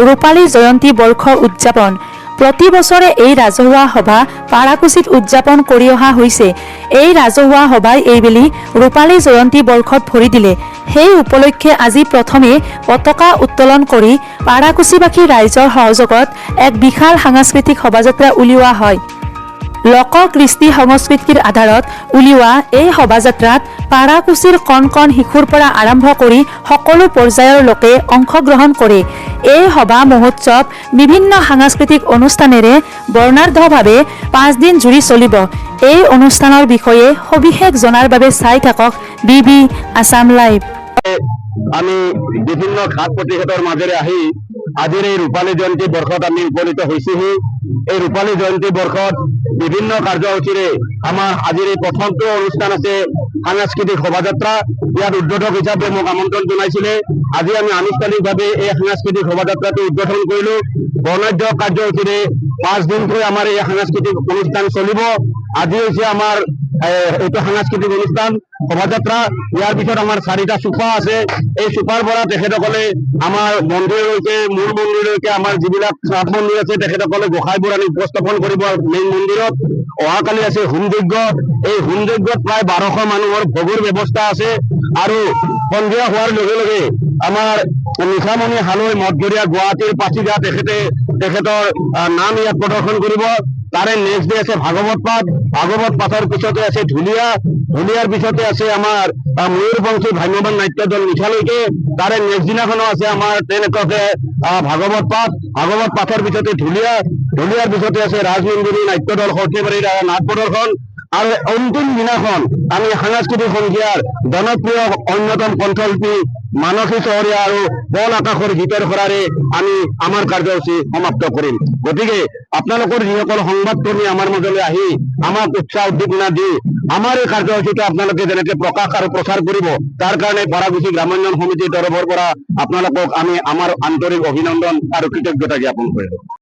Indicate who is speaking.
Speaker 1: ৰূপালী জয়ন্তী বৰ্ষৰ উদযাপন। প্ৰতি বছৰে এই ৰাজহুৱা সভা পাৰাকুছিত উদযাপন কৰি অহা হৈছে। এই ৰাজহুৱা সভাই এইবেলি ৰূপালী জয়ন্তী বৰ্ষত ভৰি দিলে। সেই উপলক্ষে আজি প্ৰথমে পতাকা উত্তোলন কৰি পাৰাকুছিবাসী ৰাইজৰ সহযোগত এক বিশাল সাংস্কৃতিক শোভাযাত্ৰা উলিওৱা হয়। লোক কৃষ্টি সংস্কৃতিৰ আধাৰত উলিওৱা এই শোভাযাত্ৰাত পাৰাকুছিৰ কণ কণ শিশুৰ পৰা আৰম্ভ কৰি সকলো পৰ্যায়ৰ লোকে অংশগ্ৰহণ কৰে। এই সভা মহোৎসৱ বিভিন্ন সাংস্কৃতিক অনুষ্ঠানেৰে বৰ্ণাঢ্যভাৱে 5 দিন জুৰি চলিব। এই অনুষ্ঠানৰ বিষয়ে সবিশেষ জনাৰ বাবে চাই থাকক BB আছাম লাইভ।
Speaker 2: আমি বিভিন্ন ঘাট প্ৰতিঘাতৰ মাজেৰে আহি আজিৰ এই ৰূপালী জয়ন্তী বৰ্ষত আমি উপনীত হৈছোহি। এই ৰূপালী জয়ন্তী বৰ্ষত বিভিন্ন কাৰ্যসূচীৰে আমাৰ আজিৰ এই প্ৰথমটো অনুষ্ঠান আছে সাংস্কৃতিক শোভাযাত্ৰা। ইয়াত উদ্বোধক হিচাপে মোক আমন্ত্ৰণ জনাইছিলে। আজি আমি আনুষ্ঠানিকভাৱে এই সাংস্কৃতিক শোভাযাত্ৰাটো উদ্বোধন কৰিলো। বৰ্ণাঢ্য কাৰ্যসূচীৰে 5 দিনকৈ আমাৰ এই সাংস্কৃতিক অনুষ্ঠান চলিব। আজি হৈছে আমাৰ এইটো সাংস্কৃতিক অনুষ্ঠান শোভাযাত্ৰা। ইয়াৰ পিছত আমাৰ 4টা চোপা আছে। এই চোপাৰ পৰা তেখেতসকলে আমাৰ মন্দিৰলৈকে মূল মন্দিৰলৈকে আমাৰ যিবিলাক শ্ৰাপ মন্দিৰ আছে তেখেতসকলে গোসাঁইবোৰ আনি উপস্থাপন কৰিব মেইন মন্দিৰত। অহাকালি আছে হোম যজ্ঞ। এই হোম যজ্ঞত প্ৰায় 1200 মানুহৰ ভোগৰ ব্যৱস্থা আছে। আৰু সন্ধিয়া হোৱাৰ লগে লগে আমাৰ নিশামণি হালৈ মঠঘৰীয়া গুৱাহাটীৰ পাচিঘাট তেখেতৰ নাম ইয়াত প্ৰদৰ্শন কৰিব। তাৰে নেক্সট ডে আছে ভাগৱত পাঠ। ভাগৱত পাঠৰ পিছতে আছে ঢুলীয়া। ঢুলীয়াৰ পিছতে আছে আমাৰ ময়ূৰপংখী ভ্ৰাম্যমাণ নাট্য দল নিশালৈকে। তাৰে নেক্সট দিনাখনো আছে আমাৰ তেনেকুৱাকে ভাগৱত পাঠ। ভাগৱত পাঠৰ পিছতে ঢুলীয়া। ঢুলীয়াৰ পিছতে আছে ৰাজনন্দিনী নাট্য দল সৰ্থেবাৰীৰ নাট প্ৰদৰ্শন। আৰু অন্তিম দিনাখন আমি সাংস্কৃতিক সন্ধিয়াৰ জনপ্ৰিয় অন্যতম কণ্ঠশিল্পী মানসী চহৰীয়া আৰু বল আকাশৰ গীতৰ খৰাৰে আমি আমাৰ কাৰ্যসূচী সমাপ্ত কৰিম। গতিকে আপোনালোকৰ যিসকল সংবাদকৰ্মী আমাৰ মাজলৈ আহি আমাক উৎসাহ উদ্দীপনা দি আমাৰ এই কাৰ্যসূচীটো আপোনালোকে যেনেকে প্ৰকাশ আৰু প্ৰচাৰ কৰিব, তাৰ কাৰণে পাৰাকুছি গ্ৰামোন্নয়ন সমিতিৰ তৰফৰ পৰা আপোনালোকক আমি আমাৰ আন্তৰিক অভিনন্দন আৰু কৃতজ্ঞতা জ্ঞাপন কৰিলোঁ।